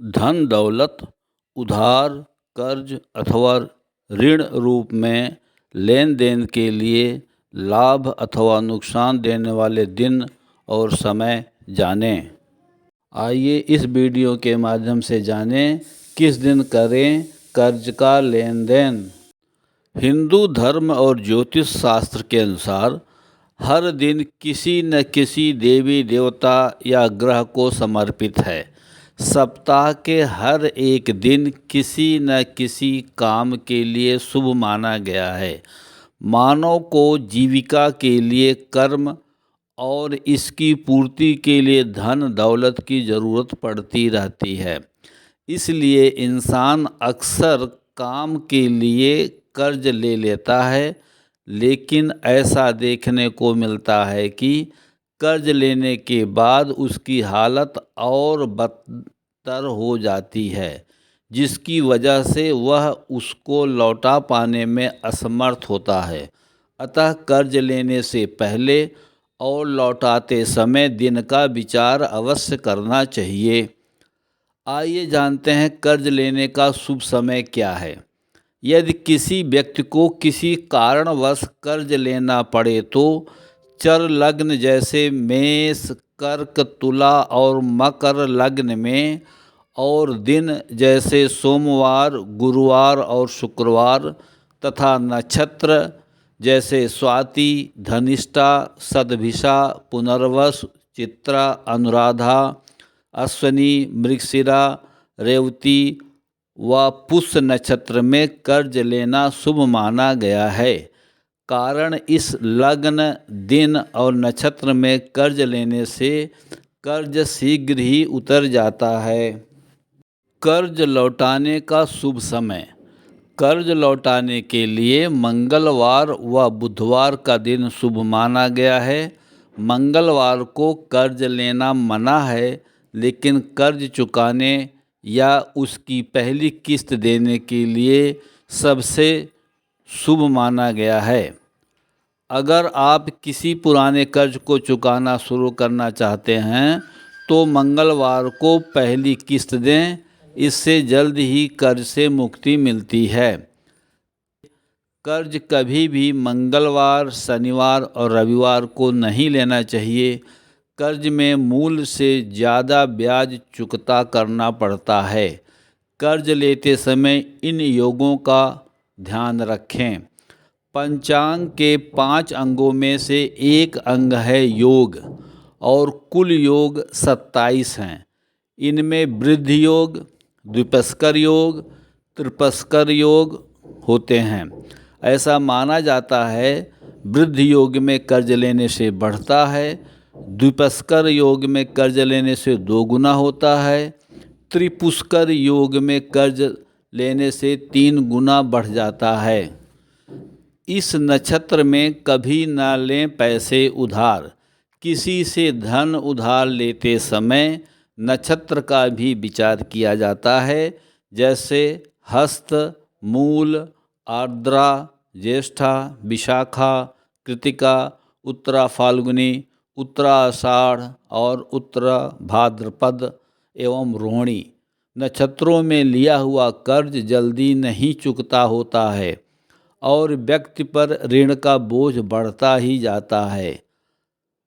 धन दौलत उधार, कर्ज अथवा ऋण रूप में लेन देन के लिए लाभ अथवा नुकसान देने वाले दिन और समय जानें। आइए इस वीडियो के माध्यम से जानें किस दिन करें कर्ज का लेन देन। हिंदू धर्म और ज्योतिष शास्त्र के अनुसार हर दिन किसी न किसी देवी देवता या ग्रह को समर्पित है। सप्ताह के हर एक दिन किसी न किसी काम के लिए शुभ माना गया है। मानव को जीविका के लिए कर्म और इसकी पूर्ति के लिए धन दौलत की ज़रूरत पड़ती रहती है। इसलिए इंसान अक्सर काम के लिए कर्ज ले लेता है, लेकिन ऐसा देखने को मिलता है कि कर्ज लेने के बाद उसकी हालत और बदतर हो जाती है, जिसकी वजह से वह उसको लौटा पाने में असमर्थ होता है। अतः कर्ज लेने से पहले और लौटाते समय दिन का विचार अवश्य करना चाहिए। आइए जानते हैं कर्ज लेने का शुभ समय क्या है। यदि किसी व्यक्ति को किसी कारणवश कर्ज लेना पड़े तो चर लग्न जैसे मेष, कर्क, तुला और मकर लग्न में और दिन जैसे सोमवार, गुरुवार और शुक्रवार तथा नक्षत्र जैसे स्वाति, धनिष्ठा, सदभिषा, पुनर्वसु, चित्रा, अनुराधा, अश्विनी, मृगशिरा, रेवती व पुष्य नक्षत्र में कर्ज लेना शुभ माना गया है। कारण इस लग्न, दिन और नक्षत्र में कर्ज लेने से कर्ज शीघ्र ही उतर जाता है। कर्ज लौटाने का शुभ समय। कर्ज लौटाने के लिए मंगलवार व बुधवार का दिन शुभ माना गया है। मंगलवार को कर्ज लेना मना है, लेकिन कर्ज चुकाने या उसकी पहली किस्त देने के लिए सबसे शुभ माना गया है। अगर आप किसी पुराने कर्ज को चुकाना शुरू करना चाहते हैं तो मंगलवार को पहली किस्त दें, इससे जल्द ही कर्ज से मुक्ति मिलती है। कर्ज कभी भी मंगलवार, शनिवार और रविवार को नहीं लेना चाहिए। कर्ज में मूल से ज़्यादा ब्याज चुकता करना पड़ता है। कर्ज लेते समय इन योगों का ध्यान रखें। पंचांग के 5 अंगों में से एक अंग है योग और कुल योग 27 हैं। इनमें वृद्धि योग, द्विपस्कर योग, त्रिपस्कर योग होते हैं। ऐसा माना जाता है वृद्धि योग में कर्ज लेने से बढ़ता है, द्विपस्कर योग में कर्ज लेने से 2 गुना होता है, त्रिपुष्कर योग में कर्ज लेने से 3 गुना बढ़ जाता है। इस नक्षत्र में कभी न लें पैसे उधार। किसी से धन उधार लेते समय नक्षत्र का भी विचार किया जाता है, जैसे हस्त, मूल, आर्द्रा, ज्येष्ठा, विशाखा, कृतिका, उत्तरा फाल्गुनी, उत्तरा आषाढ़ और उत्तरा भाद्रपद एवं रोहिणी नक्षत्रों में लिया हुआ कर्ज जल्दी नहीं चुकता होता है और व्यक्ति पर ऋण का बोझ बढ़ता ही जाता है।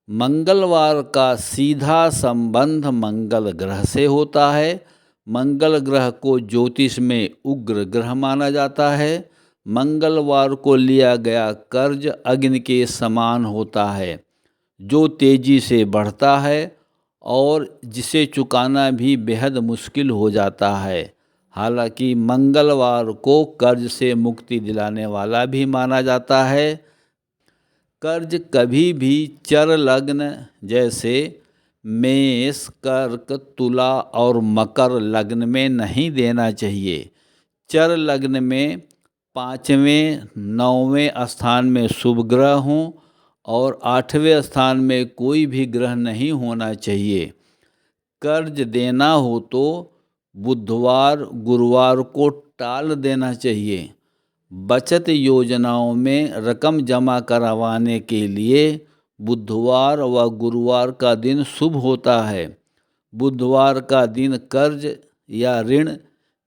मंगलवार का सीधा संबंध मंगल ग्रह से होता है। मंगल ग्रह को ज्योतिष में उग्र ग्रह माना जाता है। मंगलवार को लिया गया कर्ज अग्नि के समान होता है, जो तेजी से बढ़ता है और जिसे चुकाना भी बेहद मुश्किल हो जाता है। हालांकि मंगलवार को कर्ज से मुक्ति दिलाने वाला भी माना जाता है। कर्ज कभी भी चर लग्न जैसे मेष, कर्क, तुला और मकर लग्न में नहीं देना चाहिए। चर लग्न में 5वें, 9वें स्थान में शुभ ग्रह हों और 8वें स्थान में कोई भी ग्रह नहीं होना चाहिए। कर्ज देना हो तो बुधवार, गुरुवार को टाल देना चाहिए। बचत योजनाओं में रकम जमा करवाने के लिए बुधवार व गुरुवार का दिन शुभ होता है। बुधवार का दिन कर्ज या ऋण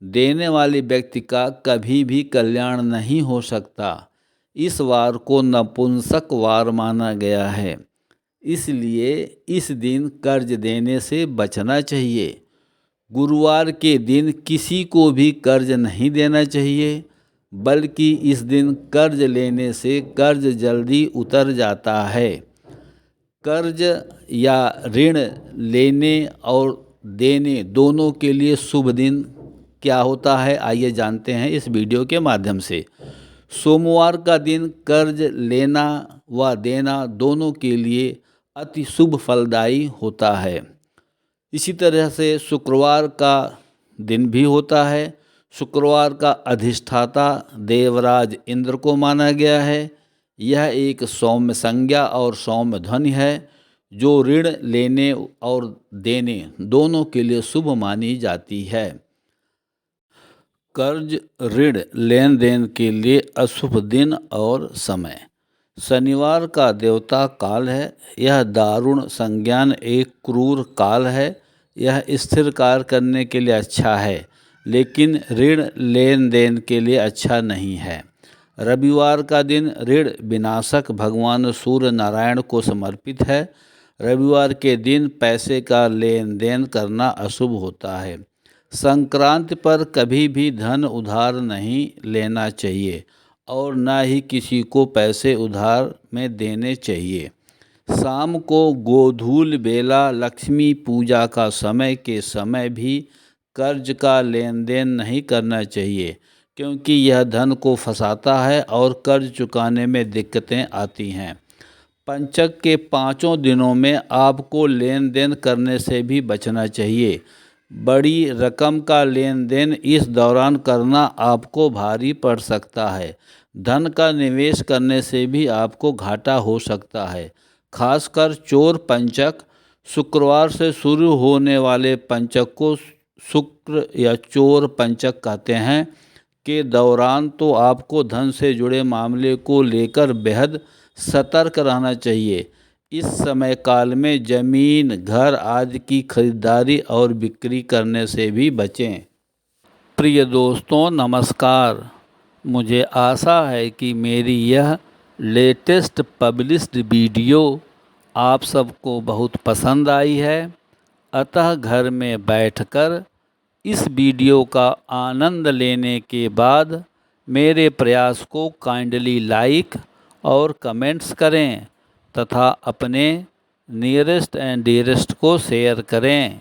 देने वाले व्यक्ति का कभी भी कल्याण नहीं हो सकता। इस वार को नपुंसक वार माना गया है, इसलिए इस दिन कर्ज देने से बचना चाहिए। गुरुवार के दिन किसी को भी कर्ज नहीं देना चाहिए, बल्कि इस दिन कर्ज लेने से कर्ज जल्दी उतर जाता है। कर्ज या ऋण लेने और देने दोनों के लिए शुभ दिन क्या होता है, आइए जानते हैं इस वीडियो के माध्यम से। सोमवार का दिन कर्ज लेना व देना दोनों के लिए अति शुभ फलदायी होता है। इसी तरह से शुक्रवार का दिन भी होता है। शुक्रवार का अधिष्ठाता देवराज इंद्र को माना गया है। यह एक सौम्य संज्ञा और सौम्य ध्वनि है, जो ऋण लेने और देने दोनों के लिए शुभ मानी जाती है। कर्ज ऋण लेन देन के लिए अशुभ दिन और समय। शनिवार का देवता काल है। यह दारुण संज्ञान एक क्रूर काल है। यह स्थिर कार्य करने के लिए अच्छा है, लेकिन ऋण लेन देन के लिए अच्छा नहीं है। रविवार का दिन ऋण विनाशक भगवान सूर्य नारायण को समर्पित है। रविवार के दिन पैसे का लेन देन करना अशुभ होता है। संक्रांति पर कभी भी धन उधार नहीं लेना चाहिए और न ही किसी को पैसे उधार में देने चाहिए। शाम को गोधूल बेला लक्ष्मी पूजा का समय के समय भी कर्ज का लेन देन नहीं करना चाहिए, क्योंकि यह धन को फंसाता है और कर्ज चुकाने में दिक्कतें आती हैं। पंचक के 5 दिनों में आपको लेन देन करने से भी बचना चाहिए। बड़ी रकम का लेन देन इस दौरान करना आपको भारी पड़ सकता है। धन का निवेश करने से भी आपको घाटा हो सकता है। खासकर चोर पंचक, शुक्रवार से शुरू होने वाले पंचक को शुक्र या चोर पंचक कहते हैं, के दौरान तो आपको धन से जुड़े मामले को लेकर बेहद सतर्क रहना चाहिए। इस समय काल में जमीन, घर आदि की खरीदारी और बिक्री करने से भी बचें। प्रिय दोस्तों नमस्कार। मुझे आशा है कि मेरी यह लेटेस्ट पब्लिश्ड वीडियो आप सबको बहुत पसंद आई है। अतः घर में बैठकर इस वीडियो का आनंद लेने के बाद मेरे प्रयास को काइंडली लाइक और कमेंट्स करें तथा अपने नियरेस्ट एंड डियरेस्ट को शेयर करें।